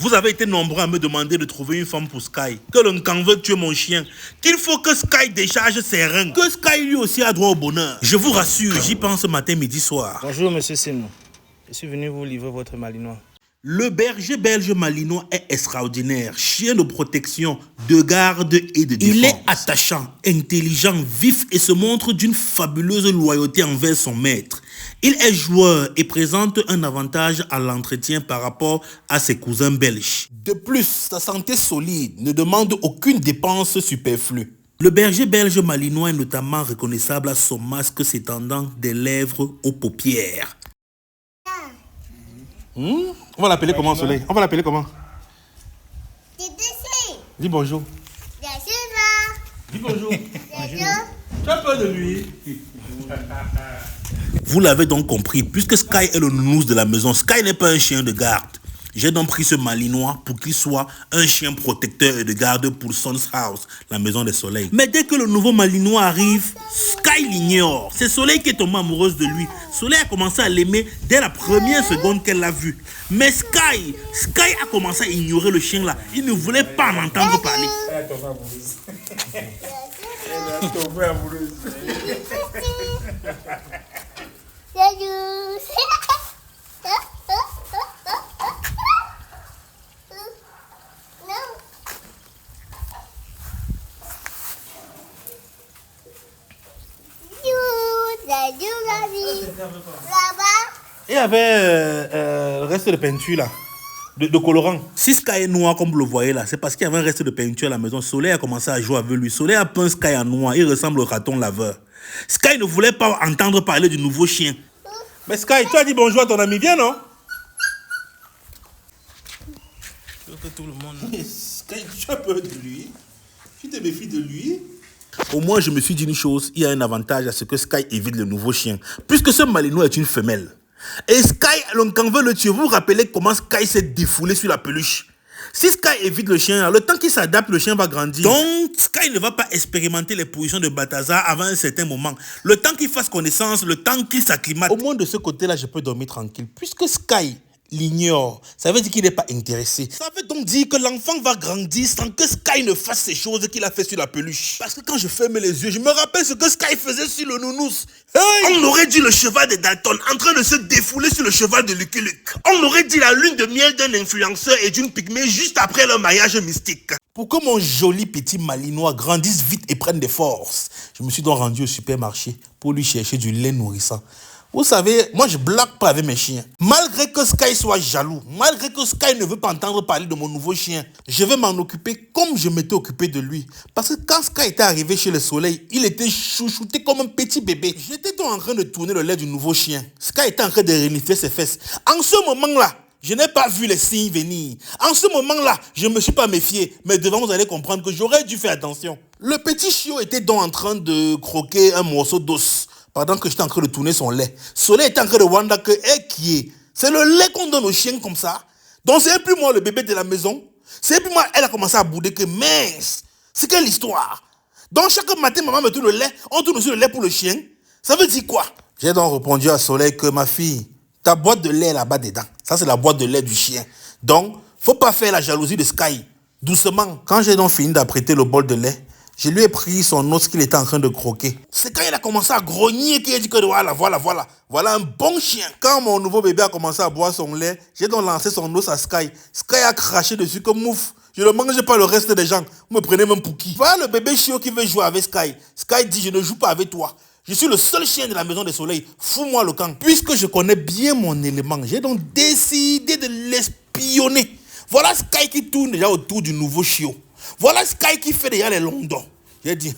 Vous avez été nombreux à me demander de trouver une femme pour Sky. Que le Nkan veut tuer mon chien. Qu'il faut que Sky décharge ses reins. Que Sky lui aussi a droit au bonheur. Je vous rassure, j'y pense matin, midi, soir. Bonjour, monsieur Sim. Je suis venu vous livrer votre malinois. Le berger belge malinois est extraordinaire. Chien de protection, de garde et de défense. Il est attachant, intelligent, vif et se montre d'une fabuleuse loyauté envers son maître. Il est joueur et présente un avantage à l'entretien par rapport à ses cousins belges. De plus, sa santé solide ne demande aucune dépense superflue. Le berger belge malinois est notamment reconnaissable à son masque s'étendant des lèvres aux paupières. On va l'appeler comment, Soleil? On va l'appeler comment? Dis bonjour. Dis bonjour. Tu as peur de lui? Vous l'avez donc compris, puisque Sky est le nounours de la maison, Sky n'est pas un chien de garde. J'ai donc pris ce malinois pour qu'il soit un chien protecteur et de garde pour Son's House, la maison des soleils. Mais dès que le nouveau malinois arrive, Sky l'ignore. C'est Soleil qui est tombée amoureuse de lui. Soleil a commencé à l'aimer dès la première seconde qu'elle l'a vu. Mais Sky a commencé à ignorer le chien là. Il ne voulait pas en entendre parler. Elle est tombée amoureuse. Il y avait le reste de peinture là, de colorant. Si Sky est noir comme vous le voyez là, c'est parce qu'il y avait un reste de peinture à la maison. Soleil a commencé à jouer avec lui. Soleil a peint Sky en noir. Il ressemble au raton laveur. Sky ne voulait pas entendre parler du nouveau chien. Mais Sky, tu as dit bonjour à ton ami, viens non? Que tout le monde... Sky, tu as peur de lui? Tu te méfies de lui? Au moins, je me suis dit une chose, il y a un avantage à ce que Sky évite le nouveau chien, puisque ce malinois est une femelle. Et Sky, l'Onkan veut le tuer. Vous vous rappelez comment Sky s'est défoulé sur la peluche? Si Sky évite le chien, le temps qu'il s'adapte, le chien va grandir. Donc, Sky ne va pas expérimenter les positions de Balthazar avant un certain moment. Le temps qu'il fasse connaissance, le temps qu'il s'acclimate. Au moins, de ce côté-là, je peux dormir tranquille, puisque Sky l'ignore. Ça veut dire qu'il n'est pas intéressé. Ça veut donc dire que l'enfant va grandir sans que Sky ne fasse ces choses qu'il a fait sur la peluche. Parce que quand je ferme les yeux, je me rappelle ce que Sky faisait sur le nounous. Hey! On aurait dit le cheval de Dalton en train de se défouler sur le cheval de Lucky Luke. On aurait dit la lune de miel d'un influenceur et d'une pygmée juste après leur mariage mystique. Pour que mon joli petit malinois grandisse vite et prenne des forces, je me suis donc rendu au supermarché pour lui chercher du lait nourrissant. Vous savez, moi je blague pas avec mes chiens. Malgré que Sky soit jaloux, malgré que Sky ne veut pas entendre parler de mon nouveau chien, je vais m'en occuper comme je m'étais occupé de lui. Parce que quand Sky était arrivé chez le soleil, il était chouchouté comme un petit bébé. J'étais donc en train de tourner le lait du nouveau chien. Sky était en train de renifler ses fesses. En ce moment-là, je n'ai pas vu les signes venir. En ce moment-là, je ne me suis pas méfié. Mais devant, vous allez comprendre que j'aurais dû faire attention. Le petit chiot était donc en train de croquer un morceau d'os pendant que j'étais en train de tourner son lait. Soleil était en train de wonder que, qui est? C'est le lait qu'on donne aux chiens comme ça. Donc c'est plus moi le bébé de la maison. C'est plus moi, elle a commencé à bouder que mince. C'est quelle histoire? Donc chaque matin, maman me tourne le lait. On tourne aussi le lait pour le chien. Ça veut dire quoi? J'ai donc répondu à Soleil que ma fille, ta boîte de lait est là-bas dedans. Ça c'est la boîte de lait du chien. Donc, faut pas faire la jalousie de Sky. Doucement. Quand j'ai donc fini d'apprêter le bol de lait, je lui ai pris son os qu'il était en train de croquer. C'est quand il a commencé à grogner qu'il a dit que voilà un bon chien. Quand mon nouveau bébé a commencé à boire son lait, j'ai donc lancé son os à Sky. Sky a craché dessus comme mouf. Je ne mangeais pas le reste des gens. Vous me prenez même pour qui? Voilà le bébé chiot qui veut jouer avec Sky. Sky dit je ne joue pas avec toi. Je suis le seul chien de la maison des soleils. Fous-moi le camp. Puisque je connais bien mon élément, j'ai donc décidé de l'espionner. Voilà Sky qui tourne déjà autour du nouveau chiot. Voilà Sky qui fait déjà les longs dos. J'ai dit,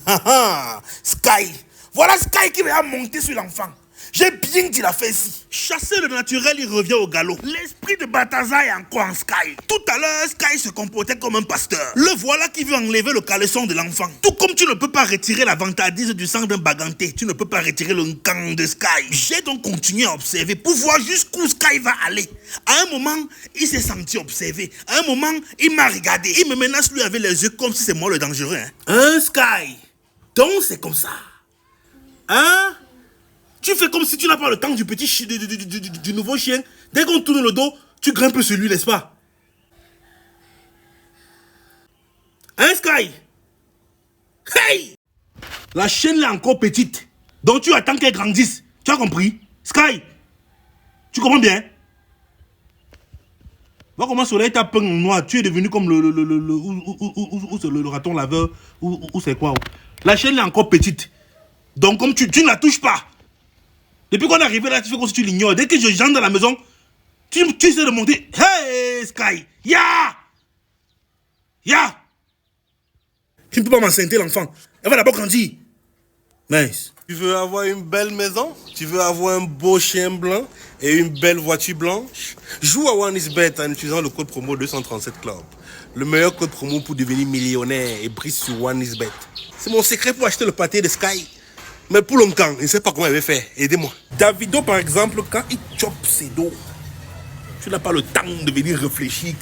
Sky. Voilà Sky qui va monter sur l'enfant. J'ai bien dit la fait ici. Chasser le naturel, il revient au galop. L'esprit de Balthazar est encore en Sky. Tout à l'heure, Sky se comportait comme un pasteur. Le voilà qui veut enlever le caleçon de l'enfant. Tout comme tu ne peux pas retirer la vantardise du sang d'un baganté, tu ne peux pas retirer le camp de Sky. J'ai donc continué à observer pour voir jusqu'où Sky va aller. À un moment, il s'est senti observé. À un moment, il m'a regardé. Il me menace lui avec les yeux comme si c'est moi le dangereux. Sky. Donc c'est comme ça. Hein? Tu fais comme si tu n'as pas le temps du petit du nouveau chien. Dès qu'on tourne le dos, tu grimpes sur lui, n'est-ce pas? Hein, Sky? Hey! La chaîne là est encore petite. Donc tu attends qu'elle grandisse. Tu as compris? Sky? Tu comprends bien? Vois comment le soleil t'a peint en noir. Tu es devenu comme le raton laveur. Ou c'est quoi? La chaîne là est encore petite. Donc comme tu ne la touches pas. Depuis qu'on est arrivé là, tu fais comme si tu l'ignores. Dès que je j'entre dans la maison, tu essaies de monter. Hey, Sky! Ya! Ya! Tu ne peux pas m'enceinter l'enfant. Elle va d'abord grandir. Nice. Tu veux avoir une belle maison? Tu veux avoir un beau chien blanc et une belle voiture blanche? Joue à OneXBet en utilisant le code promo 237 Club. Le meilleur code promo pour devenir millionnaire et brise sur OneXBet. C'est mon secret pour acheter le pâté de Sky. Mais pour longtemps, je ne sais pas comment il va faire. Aidez-moi. Davido, par exemple, quand il chope ses dos, tu n'as pas le temps de venir réfléchir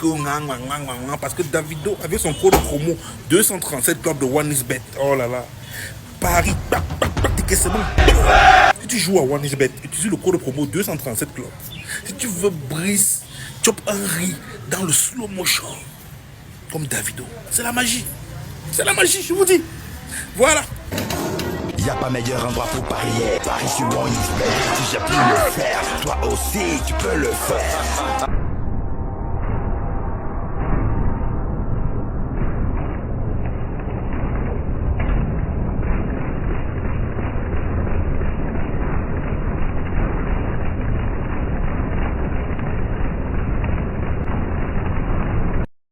parce que Davido, avec son code promo 237 Club de OneXBet, oh là là, Paris, c'est bon. Si tu joues à OneXBet, utilise le code promo 237 Club. Si tu veux Brice, chop Henry dans le slow motion, comme Davido, c'est la magie. C'est la magie, je vous dis. Voilà. Y a pas meilleur endroit pour parier. Parie sur OneXBet. Si j'ai pu le faire, toi aussi tu peux le faire.